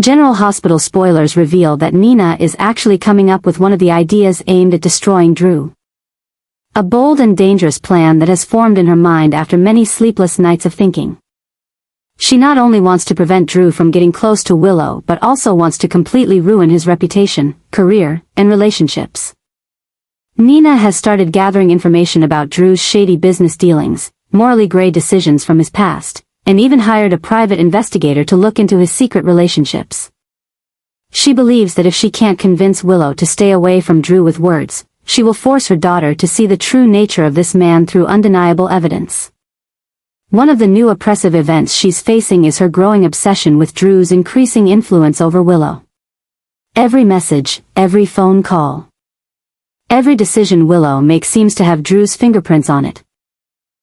General Hospital spoilers reveal that Nina is actually coming up with one of the ideas aimed at destroying Drew. A bold and dangerous plan that has formed in her mind after many sleepless nights of thinking. She not only wants to prevent Drew from getting close to Willow but also wants to completely ruin his reputation, career, and relationships. Nina has started gathering information about Drew's shady business dealings, morally gray decisions from his past, and even hired a private investigator to look into his secret relationships. She believes that if she can't convince Willow to stay away from Drew with words, she will force her daughter to see the true nature of this man through undeniable evidence. One of the new oppressive events she's facing is her growing obsession with Drew's increasing influence over Willow. Every message, every phone call, every decision Willow makes seems to have Drew's fingerprints on it.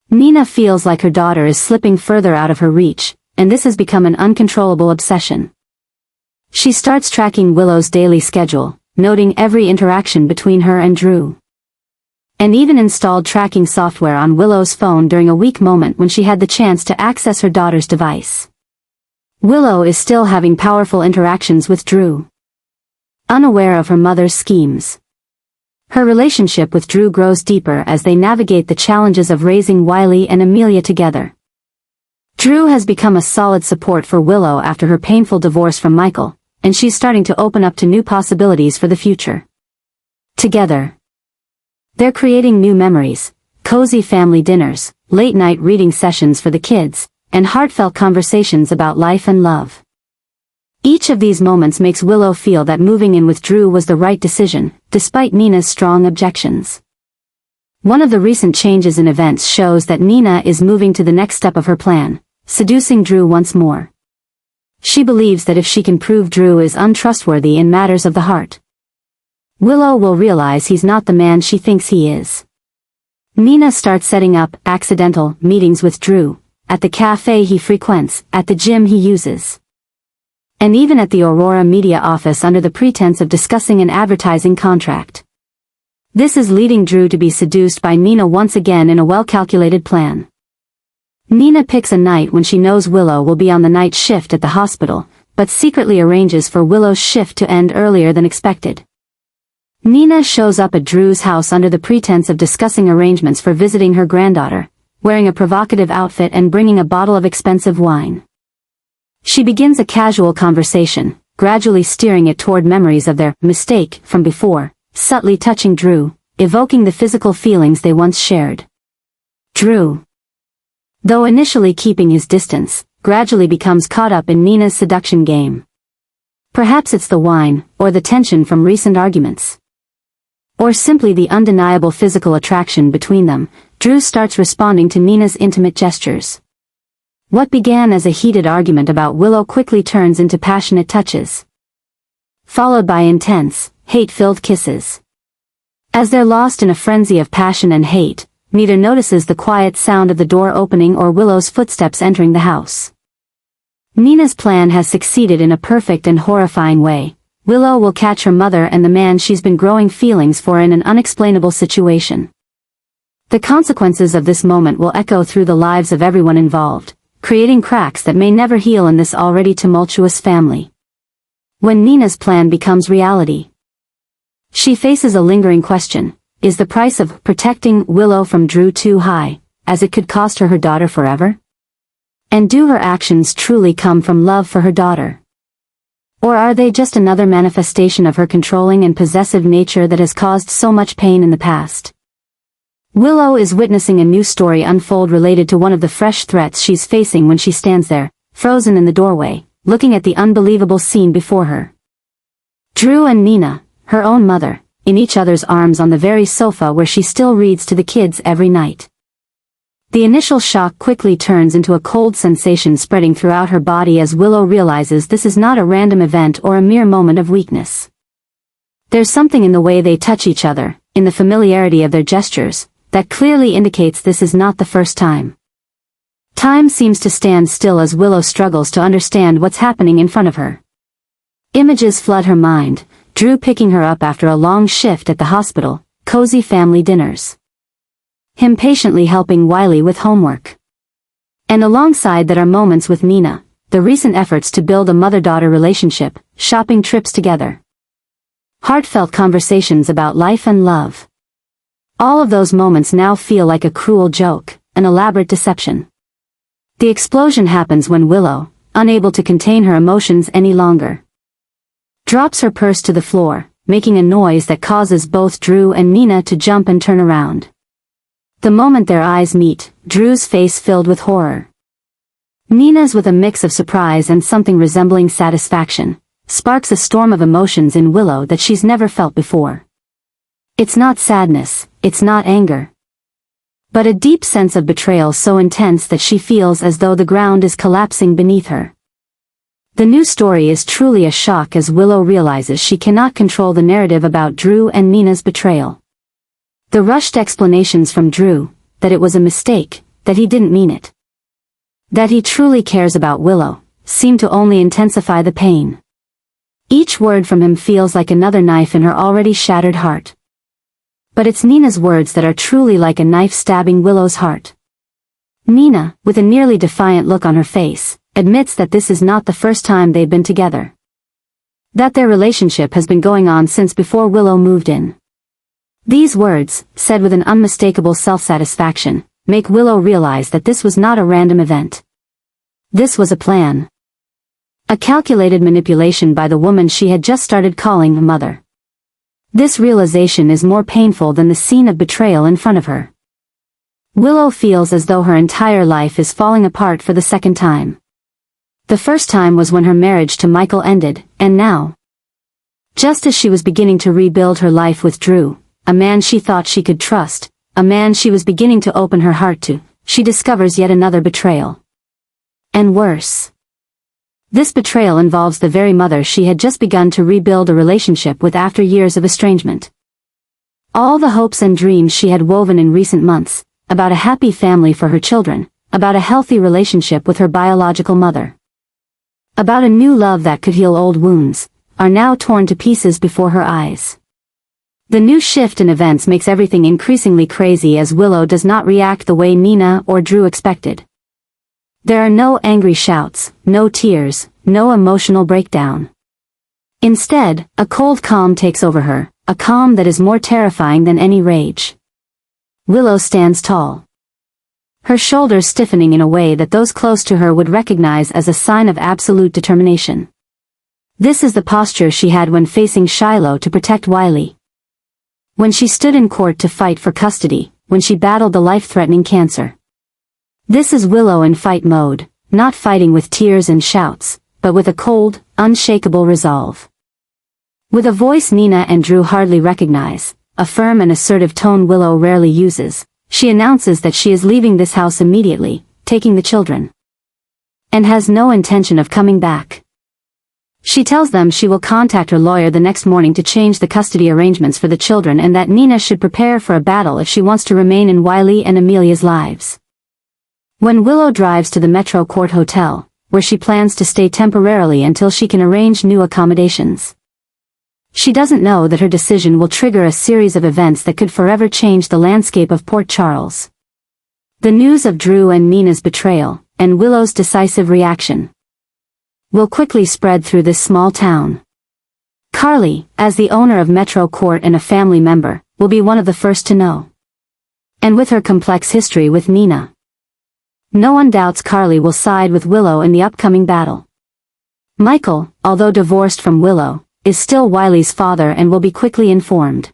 Nina feels like her daughter is slipping further out of her reach, and this has become an uncontrollable obsession. She starts tracking Willow's daily schedule, noting every interaction between her and Drew. And even installed tracking software on Willow's phone during a weak moment when she had the chance to access her daughter's device. Willow is still having powerful interactions with Drew, unaware of her mother's schemes. Her relationship with Drew grows deeper as they navigate the challenges of raising Wiley and Amelia together. Drew has become a solid support for Willow after her painful divorce from Michael, and she's starting to open up to new possibilities for the future. Together, they're creating new memories, cozy family dinners, late-night reading sessions for the kids, and heartfelt conversations about life and love. Each of these moments makes Willow feel that moving in with Drew was the right decision, despite Nina's strong objections. One of the recent changes in events shows that Nina is moving to the next step of her plan, seducing Drew once more. She believes that if she can prove Drew is untrustworthy in matters of the heart, Willow will realize he's not the man she thinks he is. Nina starts setting up accidental meetings with Drew, at the cafe he frequents, at the gym he uses, and even at the Aurora media office under the pretense of discussing an advertising contract. This is leading Drew to be seduced by Nina once again in a well-calculated plan. Nina picks a night when she knows Willow will be on the night shift at the hospital, but secretly arranges for Willow's shift to end earlier than expected. Nina shows up at Drew's house under the pretense of discussing arrangements for visiting her granddaughter, wearing a provocative outfit and bringing a bottle of expensive wine. She begins a casual conversation, gradually steering it toward memories of their mistake from before, subtly touching Drew, evoking the physical feelings they once shared. Drew, though initially keeping his distance, gradually becomes caught up in Nina's seduction game. Perhaps it's the wine, or the tension from recent arguments, or simply the undeniable physical attraction between them. Drew starts responding to Nina's intimate gestures. What began as a heated argument about Willow quickly turns into passionate touches, followed by intense, hate-filled kisses. As they're lost in a frenzy of passion and hate, neither notices the quiet sound of the door opening or Willow's footsteps entering the house. Nina's plan has succeeded in a perfect and horrifying way. Willow will catch her mother and the man she's been growing feelings for in an unexplainable situation. The consequences of this moment will echo through the lives of everyone involved, creating cracks that may never heal in this already tumultuous family. When Nina's plan becomes reality, she faces a lingering question: is the price of protecting Willow from Drew too high, as it could cost her daughter forever? And do her actions truly come from love for her daughter? Or are they just another manifestation of her controlling and possessive nature that has caused so much pain in the past? Willow is witnessing a new story unfold related to one of the fresh threats she's facing when she stands there, frozen in the doorway, looking at the unbelievable scene before her. Drew and Nina, her own mother, in each other's arms on the very sofa where she still reads to the kids every night. The initial shock quickly turns into a cold sensation spreading throughout her body as Willow realizes this is not a random event or a mere moment of weakness. There's something in the way they touch each other, in the familiarity of their gestures, that clearly indicates this is not the first time. Time seems to stand still as Willow struggles to understand what's happening in front of her. Images flood her mind: Drew picking her up after a long shift at the hospital, cozy family dinners, him patiently helping Wiley with homework. And alongside that are moments with Nina, the recent efforts to build a mother-daughter relationship, shopping trips together, heartfelt conversations about life and love. All of those moments now feel like a cruel joke, an elaborate deception. The explosion happens when Willow, unable to contain her emotions any longer, drops her purse to the floor, making a noise that causes both Drew and Nina to jump and turn around. The moment their eyes meet, Drew's face filled with horror. Nina's, with a mix of surprise and something resembling satisfaction, sparks a storm of emotions in Willow that she's never felt before. It's not sadness, it's not anger, but a deep sense of betrayal so intense that she feels as though the ground is collapsing beneath her. The new story is truly a shock as Willow realizes she cannot control the narrative about Drew and Nina's betrayal. The rushed explanations from Drew, that it was a mistake, that he didn't mean it, that he truly cares about Willow, seem to only intensify the pain. Each word from him feels like another knife in her already shattered heart. But it's Nina's words that are truly like a knife stabbing Willow's heart. Nina, with a nearly defiant look on her face, admits that this is not the first time they've been together, that their relationship has been going on since before Willow moved in. These words, said with an unmistakable self-satisfaction, make Willow realize that this was not a random event. This was a plan. A calculated manipulation by the woman she had just started calling a mother. This realization is more painful than the scene of betrayal in front of her. Willow feels as though her entire life is falling apart for the second time. The first time was when her marriage to Michael ended, and now, just as she was beginning to rebuild her life with Drew, a man she thought she could trust, a man she was beginning to open her heart to, she discovers yet another betrayal. And worse. This betrayal involves the very mother she had just begun to rebuild a relationship with after years of estrangement. All the hopes and dreams she had woven in recent months, about a happy family for her children, about a healthy relationship with her biological mother, about a new love that could heal old wounds, are now torn to pieces before her eyes. The new shift in events makes everything increasingly crazy as Willow does not react the way Nina or Drew expected. There are no angry shouts, no tears, no emotional breakdown. Instead, a cold calm takes over her, a calm that is more terrifying than any rage. Willow stands tall, her shoulders stiffening in a way that those close to her would recognize as a sign of absolute determination. This is the posture she had when facing Shiloh to protect Wiley, when she stood in court to fight for custody, when she battled the life-threatening cancer. This is Willow in fight mode, not fighting with tears and shouts, but with a cold, unshakable resolve. With a voice Nina and Drew hardly recognize, a firm and assertive tone Willow rarely uses, she announces that she is leaving this house immediately, taking the children, and has no intention of coming back. She tells them she will contact her lawyer the next morning to change the custody arrangements for the children and that Nina should prepare for a battle if she wants to remain in Wiley and Amelia's lives. When Willow drives to the Metro Court Hotel, where she plans to stay temporarily until she can arrange new accommodations, she doesn't know that her decision will trigger a series of events that could forever change the landscape of Port Charles. The news of Drew and Nina's betrayal, and Willow's decisive reaction, will quickly spread through this small town. Carly, as the owner of Metro Court and a family member, will be one of the first to know. And with her complex history with Nina, no one doubts Carly will side with Willow in the upcoming battle. Michael, although divorced from Willow, is still Wiley's father and will be quickly informed.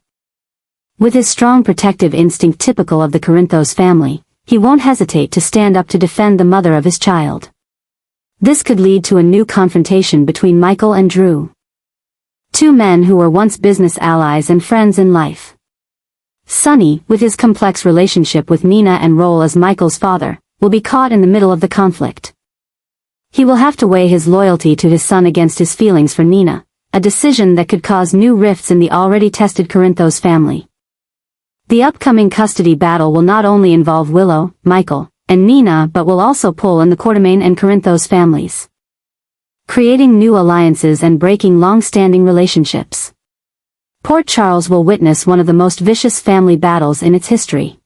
With his strong protective instinct typical of the Corinthos family, he won't hesitate to stand up to defend the mother of his child. This could lead to a new confrontation between Michael and Drew, two men who were once business allies and friends in life. Sonny, with his complex relationship with Nina and role as Michael's father, will be caught in the middle of the conflict. He will have to weigh his loyalty to his son against his feelings for Nina, a decision that could cause new rifts in the already tested Corinthos family. The upcoming custody battle will not only involve Willow, Michael, and Nina but will also pull in the Quartermain and Corinthos families, creating new alliances and breaking long-standing relationships. Port Charles will witness one of the most vicious family battles in its history.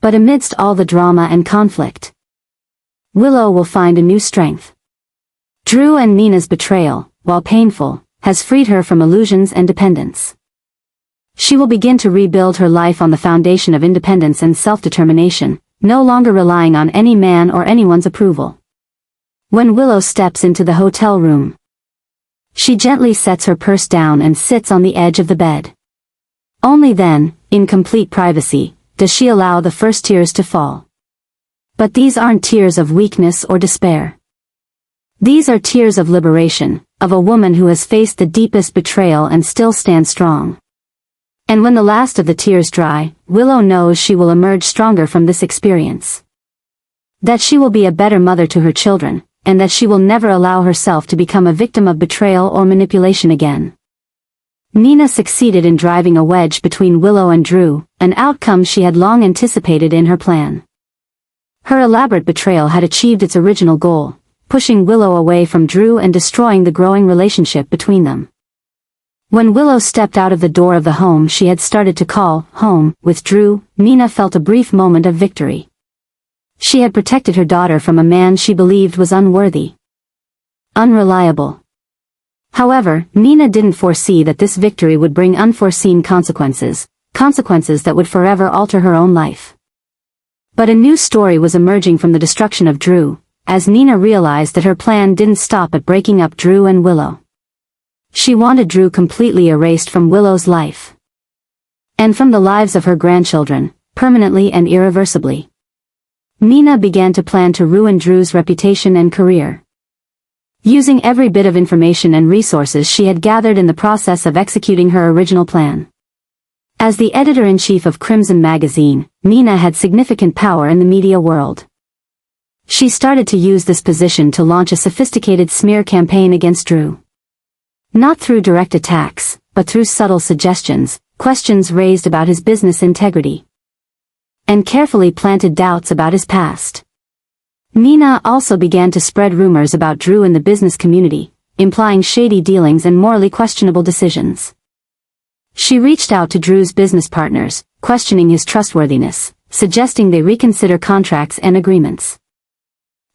But amidst all the drama and conflict, Willow will find a new strength. Drew and Nina's betrayal, while painful, has freed her from illusions and dependence. She will begin to rebuild her life on the foundation of independence and self-determination, no longer relying on any man or anyone's approval. When Willow steps into the hotel room, she gently sets her purse down and sits on the edge of the bed. Only then, in complete privacy, does she allow the first tears to fall. But these aren't tears of weakness or despair. These are tears of liberation, of a woman who has faced the deepest betrayal and still stands strong. And when the last of the tears dry, Willow knows she will emerge stronger from this experience. That she will be a better mother to her children, and that she will never allow herself to become a victim of betrayal or manipulation again. Nina succeeded in driving a wedge between Willow and Drew, an outcome she had long anticipated in her plan. Her elaborate betrayal had achieved its original goal, pushing Willow away from Drew and destroying the growing relationship between them. When Willow stepped out of the door of the home she had started to call home with Drew, Nina felt a brief moment of victory. She had protected her daughter from a man she believed was unworthy, unreliable. However, Nina didn't foresee that this victory would bring unforeseen consequences that would forever alter her own life. But a new story was emerging from the destruction of Drew, as Nina realized that her plan didn't stop at breaking up Drew and Willow. She wanted Drew completely erased from Willow's life. And from the lives of her grandchildren, permanently and irreversibly. Nina began to plan to ruin Drew's reputation and career. Using every bit of information and resources she had gathered in the process of executing her original plan. As the editor-in-chief of Crimson magazine, Nina had significant power in the media world. She started to use this position to launch a sophisticated smear campaign against Drew. Not through direct attacks, but through subtle suggestions, questions raised about his business integrity, and carefully planted doubts about his past. Nina also began to spread rumors about Drew in the business community, implying shady dealings and morally questionable decisions. She reached out to Drew's business partners, questioning his trustworthiness, suggesting they reconsider contracts and agreements.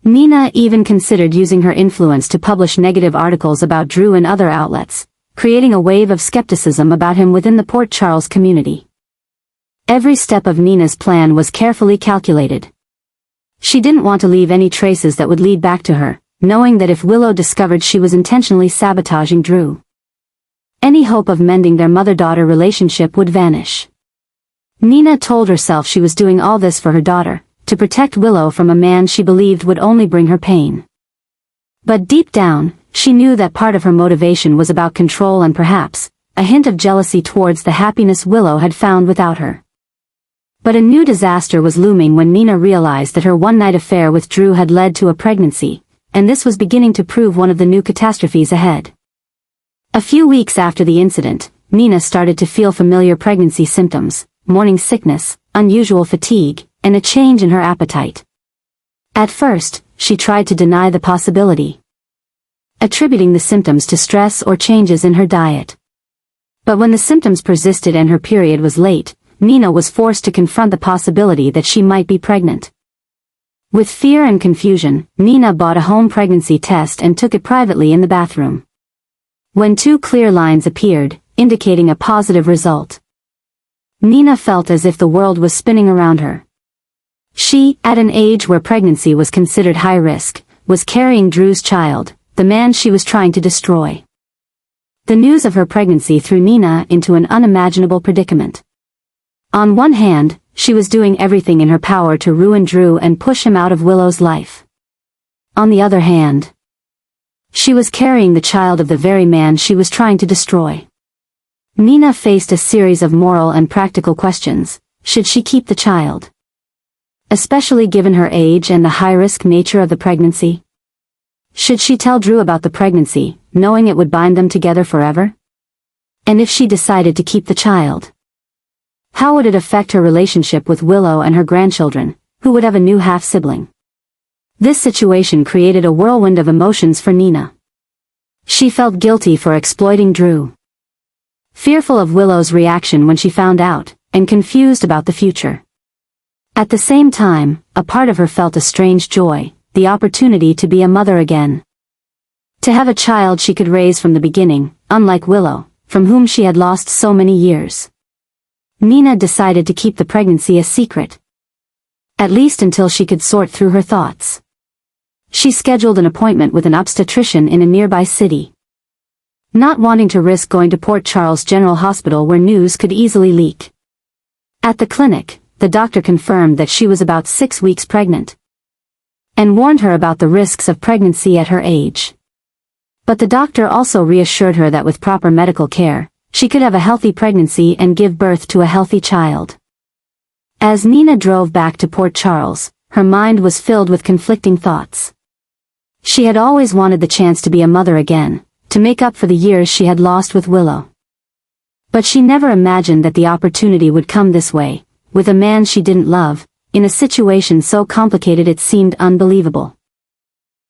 Nina even considered using her influence to publish negative articles about Drew in other outlets, creating a wave of skepticism about him within the Port Charles community. Every step of Nina's plan was carefully calculated. She didn't want to leave any traces that would lead back to her, knowing that if Willow discovered she was intentionally sabotaging Drew, any hope of mending their mother-daughter relationship would vanish. Nina told herself she was doing all this for her daughter, to protect Willow from a man she believed would only bring her pain. But deep down, she knew that part of her motivation was about control and perhaps a hint of jealousy towards the happiness Willow had found without her. But a new disaster was looming when Nina realized that her one-night affair with Drew had led to a pregnancy, and this was beginning to prove one of the new catastrophes ahead. A few weeks after the incident, Nina started to feel familiar pregnancy symptoms, morning sickness, unusual fatigue, and a change in her appetite. At first, she tried to deny the possibility, attributing the symptoms to stress or changes in her diet. But when the symptoms persisted and her period was late, Nina was forced to confront the possibility that she might be pregnant. With fear and confusion, Nina bought a home pregnancy test and took it privately in the bathroom. When 2 clear lines appeared, indicating a positive result, Nina felt as if the world was spinning around her. She, at an age where pregnancy was considered high risk, was carrying Drew's child, the man she was trying to destroy. The news of her pregnancy threw Nina into an unimaginable predicament. On one hand, she was doing everything in her power to ruin Drew and push him out of Willow's life. On the other hand, she was carrying the child of the very man she was trying to destroy. Nina faced a series of moral and practical questions. Should she keep the child, especially given her age and the high-risk nature of the pregnancy? Should she tell Drew about the pregnancy, knowing it would bind them together forever? And if she decided to keep the child, how would it affect her relationship with Willow and her grandchildren, who would have a new half-sibling? This situation created a whirlwind of emotions for Nina. She felt guilty for exploiting Drew, fearful of Willow's reaction when she found out, and confused about the future. At the same time, a part of her felt a strange joy, the opportunity to be a mother again. To have a child she could raise from the beginning, unlike Willow, from whom she had lost so many years. Nina decided to keep the pregnancy a secret. At least until she could sort through her thoughts. She scheduled an appointment with an obstetrician in a nearby city. Not wanting to risk going to Port Charles General Hospital where news could easily leak. At the clinic, the doctor confirmed that she was about 6 weeks pregnant. And warned her about the risks of pregnancy at her age. But the doctor also reassured her that with proper medical care, she could have a healthy pregnancy and give birth to a healthy child. As Nina drove back to Port Charles, her mind was filled with conflicting thoughts. She had always wanted the chance to be a mother again, to make up for the years she had lost with Willow. But she never imagined that the opportunity would come this way, with a man she didn't love, in a situation so complicated it seemed unbelievable.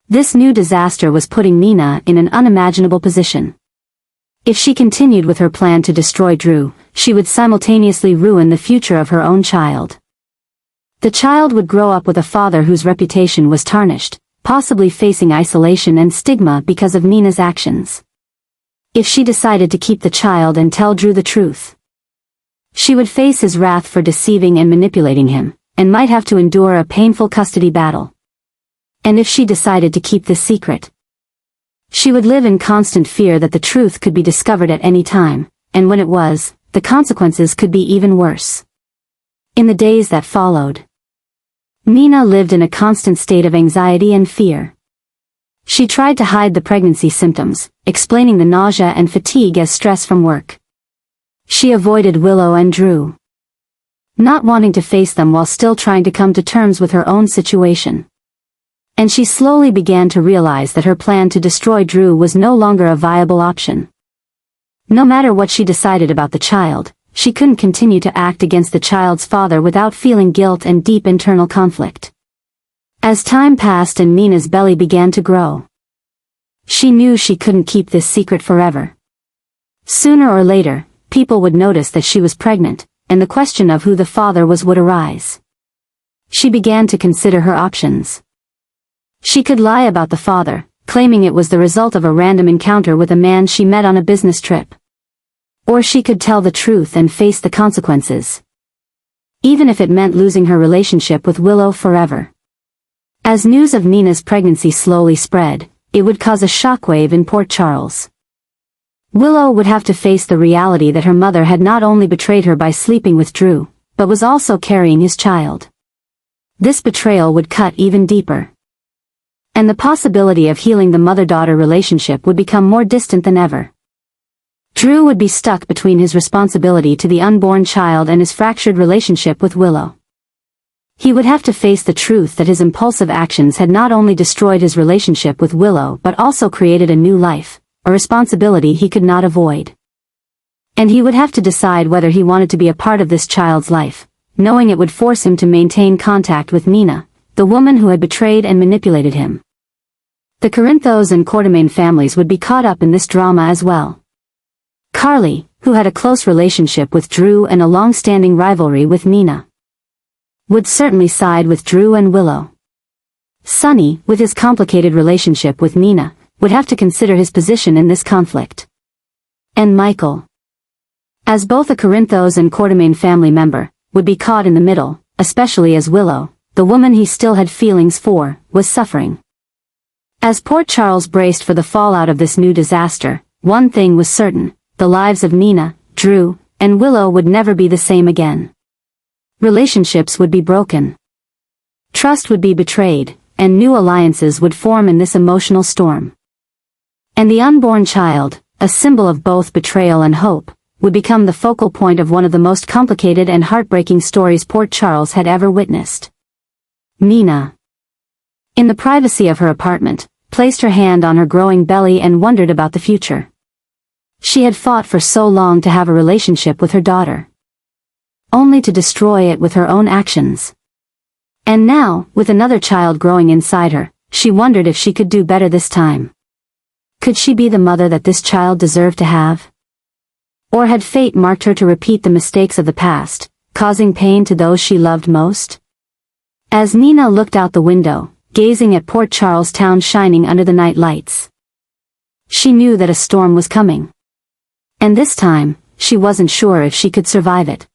This new disaster was putting Nina in an unimaginable position. If she continued with her plan to destroy Drew, she would simultaneously ruin the future of her own child. The child would grow up with a father whose reputation was tarnished, possibly facing isolation and stigma because of Nina's actions. If she decided to keep the child and tell Drew the truth, she would face his wrath for deceiving and manipulating him, and might have to endure a painful custody battle. And if she decided to keep this secret, she would live in constant fear that the truth could be discovered at any time, and when it was, the consequences could be even worse. In the days that followed, Nina lived in a constant state of anxiety and fear. She tried to hide the pregnancy symptoms, explaining the nausea and fatigue as stress from work. She avoided Willow and Drew, not wanting to face them while still trying to come to terms with her own situation. And she slowly began to realize that her plan to destroy Drew was no longer a viable option. No matter what she decided about the child, she couldn't continue to act against the child's father without feeling guilt and deep internal conflict. As time passed and Nina's belly began to grow, she knew she couldn't keep this secret forever. Sooner or later, people would notice that she was pregnant, and the question of who the father was would arise. She began to consider her options. She could lie about the father, claiming it was the result of a random encounter with a man she met on a business trip. Or she could tell the truth and face the consequences, even if it meant losing her relationship with Willow forever. As news of Nina's pregnancy slowly spread, it would cause a shockwave in Port Charles. Willow would have to face the reality that her mother had not only betrayed her by sleeping with Drew, but was also carrying his child. This betrayal would cut even deeper. And the possibility of healing the mother-daughter relationship would become more distant than ever. Drew would be stuck between his responsibility to the unborn child and his fractured relationship with Willow. He would have to face the truth that his impulsive actions had not only destroyed his relationship with Willow but also created a new life, a responsibility he could not avoid. And he would have to decide whether he wanted to be a part of this child's life, knowing it would force him to maintain contact with Nina, the woman who had betrayed and manipulated him. The Corinthos and Quartermain families would be caught up in this drama as well. Carly, who had a close relationship with Drew and a long-standing rivalry with Nina, would certainly side with Drew and Willow. Sonny, with his complicated relationship with Nina, would have to consider his position in this conflict. And Michael, as both a Corinthos and Quartermain family member, would be caught in the middle, especially as Willow, the woman he still had feelings for, was suffering. As Port Charles braced for the fallout of this new disaster, one thing was certain: the lives of Nina, Drew, and Willow would never be the same again. Relationships would be broken. Trust would be betrayed, and new alliances would form in this emotional storm. And the unborn child, a symbol of both betrayal and hope, would become the focal point of one of the most complicated and heartbreaking stories Port Charles had ever witnessed. Nina, in the privacy of her apartment, placed her hand on her growing belly and wondered about the future. She had fought for so long to have a relationship with her daughter, only to destroy it with her own actions. And now, with another child growing inside her, she wondered if she could do better this time. Could she be the mother that this child deserved to have? Or had fate marked her to repeat the mistakes of the past, causing pain to those she loved most? As Nina looked out the window, gazing at Port Charles town shining under the night lights, She knew that a storm was coming. And this time, she wasn't sure if she could survive it.